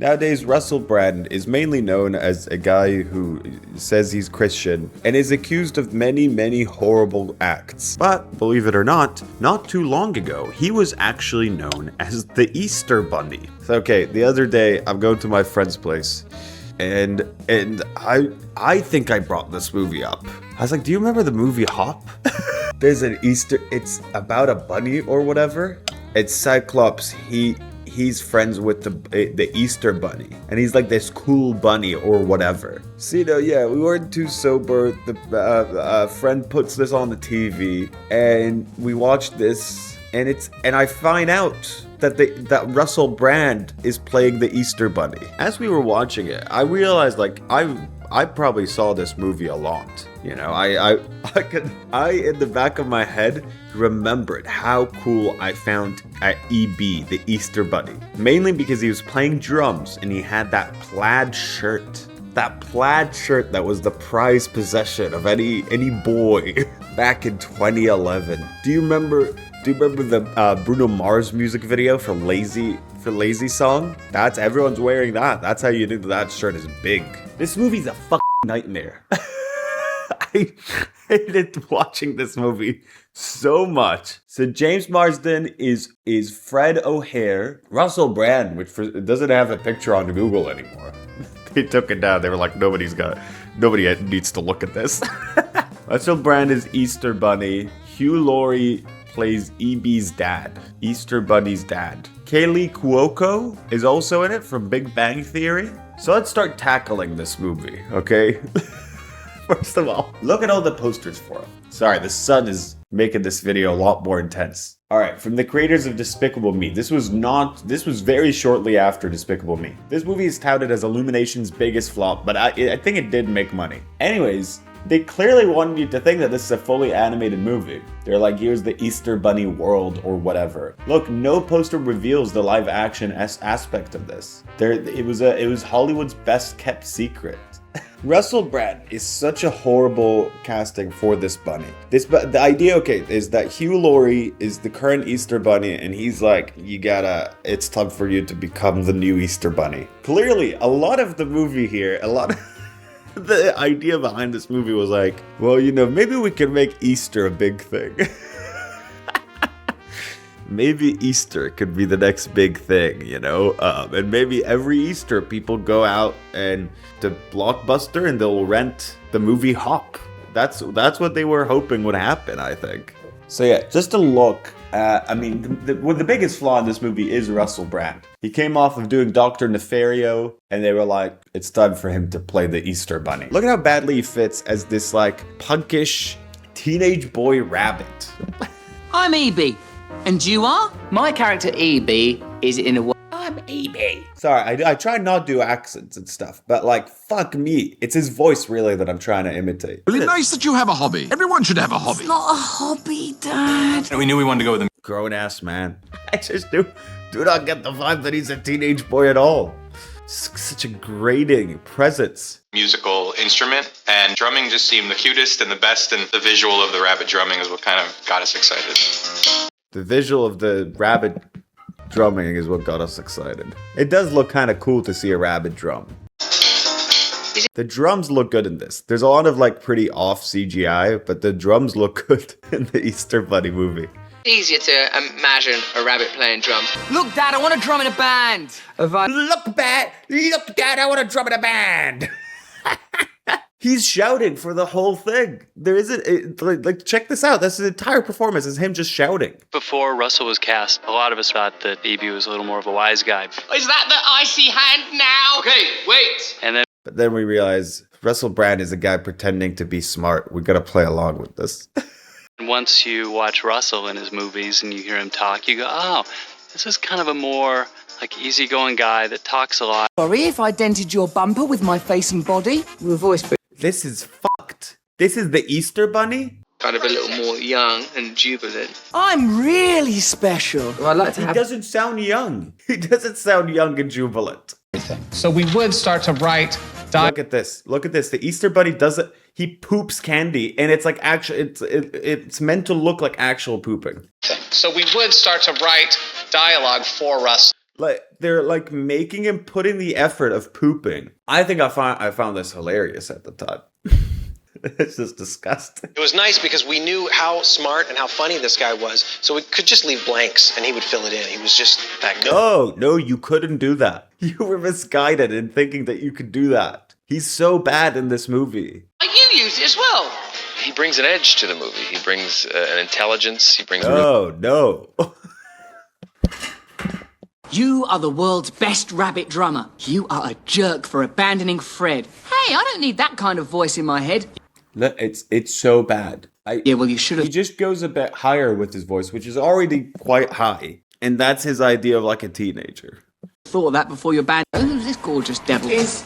Nowadays, Russell Brand is mainly known as a guy who says he's Christian and is accused of many, many horrible acts. But, believe it or not too long ago, he was actually known as the Easter Bunny. So, okay, the other day, I'm going to my friend's place, and I think I brought this movie up. I was like, do you remember the movie Hop? There's an Easter, it's about a bunny or whatever. It's Cyclops, he's friends with the Easter Bunny, and he's like this cool bunny or whatever. So, yeah, we weren't too sober. The friend puts this on the TV, and we watched this, and I find out that Russell Brand is playing the Easter Bunny. As we were watching it, I realized I probably saw this movie a lot. I in the back of my head remembered how cool I found EB, the Easter Bunny. Mainly because he was playing drums and he had that plaid shirt. That plaid shirt that was the prized possession of any boy back in 2011. Do you remember the Bruno Mars music video for Lazy Song? That's everyone's wearing that. That's how you knew that shirt is big. This movie's a fucking nightmare. I hated watching this movie so much. So James Marsden is Fred O'Hare. Russell Brand, which doesn't have a picture on Google anymore. They took it down. They were like, nobody needs to look at this. Russell Brand is Easter Bunny. Hugh Laurie plays EB's dad, Easter Bunny's dad. Kaylee Cuoco is also in it from Big Bang Theory. So let's start tackling this movie, okay? First of all, look at all the posters for it. Sorry, the sun is making this video a lot more intense. Alright, from the creators of Despicable Me. This was very shortly after Despicable Me. This movie is touted as Illumination's biggest flop, but I think it did make money. Anyways, they clearly wanted you to think that this is a fully animated movie. They're like, here's the Easter Bunny world or whatever. Look, no poster reveals the live action aspect of this. It was Hollywood's best kept secret. Russell Brand is such a horrible casting for this bunny. The idea, is that Hugh Laurie is the current Easter Bunny, and he's like, it's time for you to become the new Easter Bunny. Clearly, a lot of the movie here, the idea behind this movie was like, well, maybe we can make Easter a big thing. Maybe Easter could be the next big thing, and maybe every Easter people go out and to Blockbuster and they'll rent the movie Hop. That's what they were hoping would happen, I think. So yeah, just to look, the biggest flaw in this movie is Russell Brand. He came off of doing Dr. Nefario, and they were like, it's time for him to play the Easter Bunny. Look at how badly he fits as this punkish teenage boy rabbit. I'm EB. And you are? My character EB is in a way. I'm EB. Sorry, I try not to do accents and stuff, but fuck me. It's his voice really that I'm trying to imitate. Really nice that you have a hobby. Everyone should have a hobby. It's not a hobby, Dad. We knew we wanted to go with a grown-ass man. I just do not get the vibe that he's a teenage boy at all. Such a grating presence. Musical instrument, and drumming just seemed the cutest and the best, and the visual of the rabbit drumming is what kind of got us excited. The visual of the rabbit drumming is what got us excited. It does look kind of cool to see a rabbit drum. The drums look good in this. There's a lot of pretty off CGI, but the drums look good in the Easter Bunny movie. Easier to imagine a rabbit playing drums. Look, Dad, I want to drum in a band. Look, Dad, I want to drum in a band. He's shouting for the whole thing. There isn't, check this out. That's his entire performance is him just shouting. Before Russell was cast, a lot of us thought that EB was a little more of a wise guy. Is that the icy hand now? Okay, wait. But then we realize Russell Brand is a guy pretending to be smart. We gotta play along with this. Once you watch Russell in his movies and you hear him talk, you go, oh, this is kind of a more easygoing guy that talks a lot. Sorry if I dented your bumper with my face and body. Your voice. This is fucked. This is the Easter Bunny? Kind of a little more young and jubilant. I'm really special. Well, I'd like to He doesn't sound young. He doesn't sound young and jubilant. So we would start to write. Look at this. Look at this. The Easter Bunny doesn't. He poops candy, and it's it's meant to look like actual pooping. So we would start to write dialogue for Russ. Like they're like making him put in the effort of pooping. I think I found this hilarious at the time. It's just disgusting. It was nice because we knew how smart and how funny this guy was, so we could just leave blanks and he would fill it in. He was just that good. No, you couldn't do that. You were misguided in thinking that you could do that. He's so bad in this movie. You use it as well. He brings an edge to the movie. He brings an intelligence. He brings. No. You are the world's best rabbit drummer. You are a jerk for abandoning Fred. Hey, I don't need that kind of voice in my head. Look, it's so bad. Yeah, well, you should He have. just goes a bit higher with his voice, which is already quite high. And that's his idea of like a teenager. Thought of that before you abandoned. Who's this gorgeous devil? Is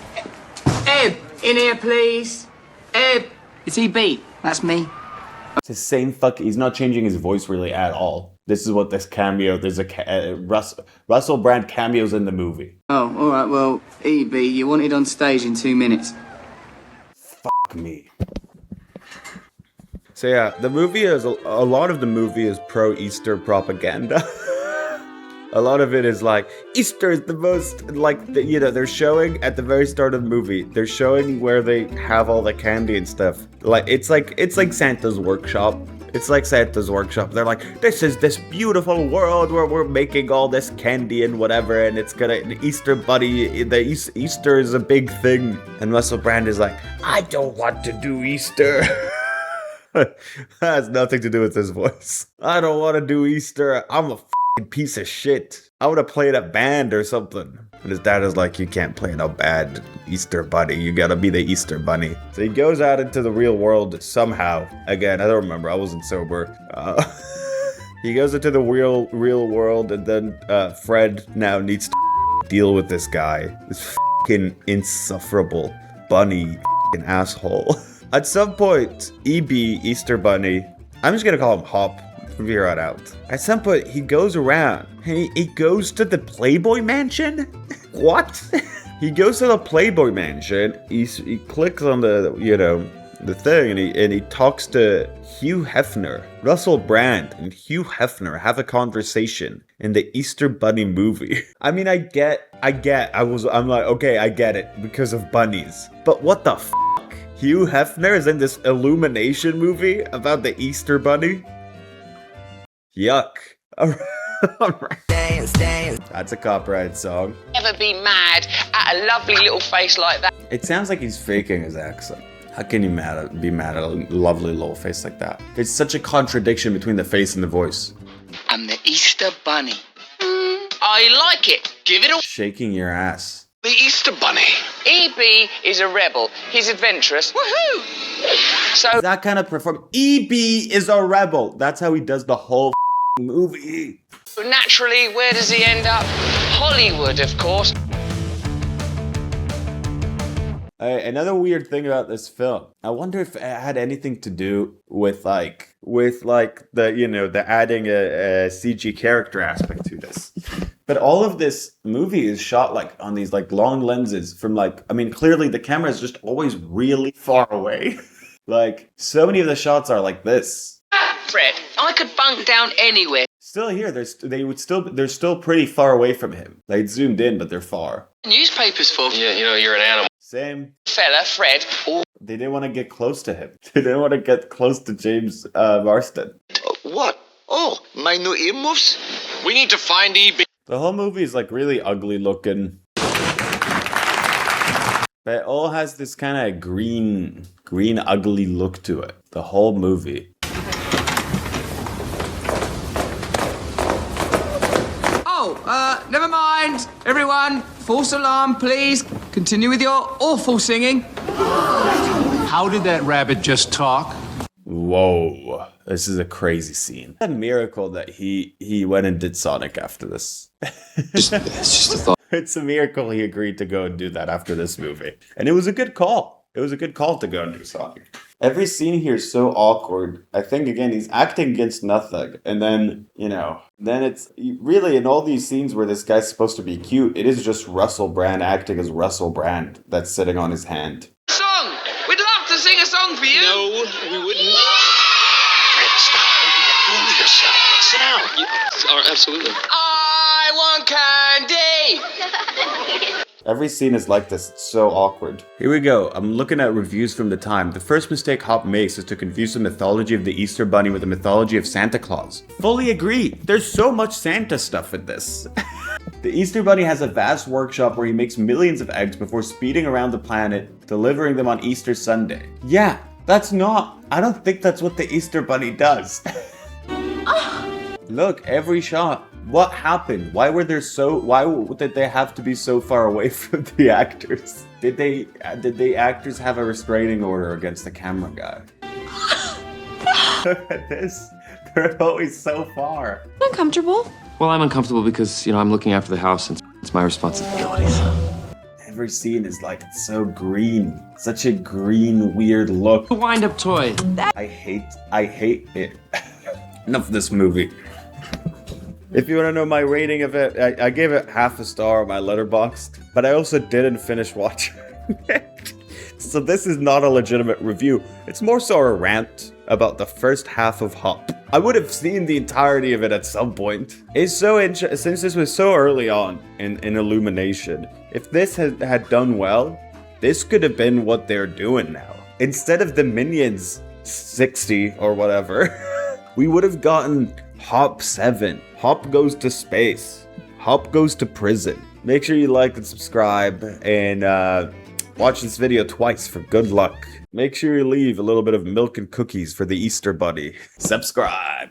Eb in here, please? Eb. It's EB. That's me. It's the same he's not changing his voice really at all. This is what this cameo, there's a Russell Brand cameos in the movie. Oh, all right. Well, EB, you wanted on stage in 2 minutes. Fuck me. So yeah, the movie is, a lot of the movie is pro-Easter propaganda. A lot of it is like, Easter is the most, like, they're showing at the very start of the movie, they're showing where they have all the candy and stuff. It's like Santa's workshop. It's like Santa's workshop. They're like, this is this beautiful world where we're making all this candy and whatever, and it's gonna, the Easter bunny, Easter is a big thing. And Russell Brand is like, I don't want to do Easter. That has nothing to do with his voice. I don't want to do Easter. I'm a piece of shit. I would have played a band or something. And his dad is like, you can't play in a bad Easter bunny. You gotta be the Easter bunny. So he goes out into the real world somehow. Again, I don't remember. I wasn't sober. He goes into the real world, and then Fred now needs to deal with this guy. This fucking insufferable bunny asshole. At some point, EB, Easter Bunny, I'm just gonna call him Hop from here on out. At some point, he goes around and he goes to the Playboy Mansion? What? He goes to the Playboy Mansion, he clicks on the, the thing, and he talks to Hugh Hefner. Russell Brand and Hugh Hefner have a conversation in the Easter Bunny movie. I mean, I'm like, okay, I get it, because of bunnies. But what the f***? Hugh Hefner is in this Illumination movie about the Easter Bunny? Yuck. Alright. That's a copyrighted song. Never be mad at a lovely little face like that. It sounds like he's faking his accent. How can you be mad at a lovely little face like that? There's such a contradiction between the face and the voice. I'm the Easter Bunny. I like it. Give it a... Shaking your ass. The Easter Bunny. EB is a rebel. He's adventurous. Woohoo! So That kind of EB is a rebel. That's how he does the whole movie. naturally, where does he end up? Hollywood, of course. Another weird thing about this film, I wonder if it had anything to do with the the adding a CG character aspect to this. But all of this movie is shot on these long lenses from clearly the camera is just always really far away. So many of the shots are like this. Fred, I could bunk down anywhere. Still here, they're still pretty far away from him. They zoomed in, but they're far. Newspapers for Yeah, you're an animal. Same. fella, Fred. They didn't want to get close to him. They didn't want to get close to James Marsden. What? Oh, my new earmuffs? We need to find EB. The whole movie is really ugly looking. But it all has this kind of green ugly look to it. The whole movie. Oh, never mind. Everyone, false alarm, please. Continue with your awful singing. How did that rabbit just talk? Whoa. This is a crazy scene. It's a miracle that he went and did Sonic after this. It's just a thought. It's a miracle he agreed to go and do that after this movie. And it was a good call. It was a good call to go and do Sonic. Every scene here is so awkward. I think, again, he's acting against nothing. And then, then it's really in all these scenes where this guy's supposed to be cute, it is just Russell Brand acting as Russell Brand that's sitting on his hand. Song! We'd love to sing a song for you. No, we wouldn't. Fred, stop. You're fooling yourself. Sit down. Absolutely. I I want candy! Every scene is like this, it's so awkward. Here we go, I'm looking at reviews from the time. The first mistake Hop makes is to confuse the mythology of the Easter Bunny with the mythology of Santa Claus. Fully agree, there's so much Santa stuff in this. The Easter Bunny has a vast workshop where he makes millions of eggs before speeding around the planet, delivering them on Easter Sunday. Yeah, I don't think that's what the Easter Bunny does. Look, every shot. What happened? Why did they have to be so far away from the actors? Did the actors have a restraining order against the camera guy? Look at this. They're always so far. Uncomfortable. Well, I'm uncomfortable because, I'm looking after the house and it's my responsibilities. Every scene is like, it's so green. Such a green, weird look. A wind-up toy. I hate it. Enough of this movie. If you want to know my rating of it, I gave it half a star on my Letterboxd, but I also didn't finish watching it. So this is not a legitimate review. It's more so a rant about the first half of Hop. I would have seen the entirety of it at some point. It's so interesting, since this was so early on in Illumination, if this had done well, this could have been what they're doing now. Instead of the Minions 60 or whatever, we would have gotten Hop 7. Hop goes to space. Hop goes to prison. Make sure you like and subscribe and watch this video twice for good luck. Make sure you leave a little bit of milk and cookies for the Easter Bunny. Subscribe.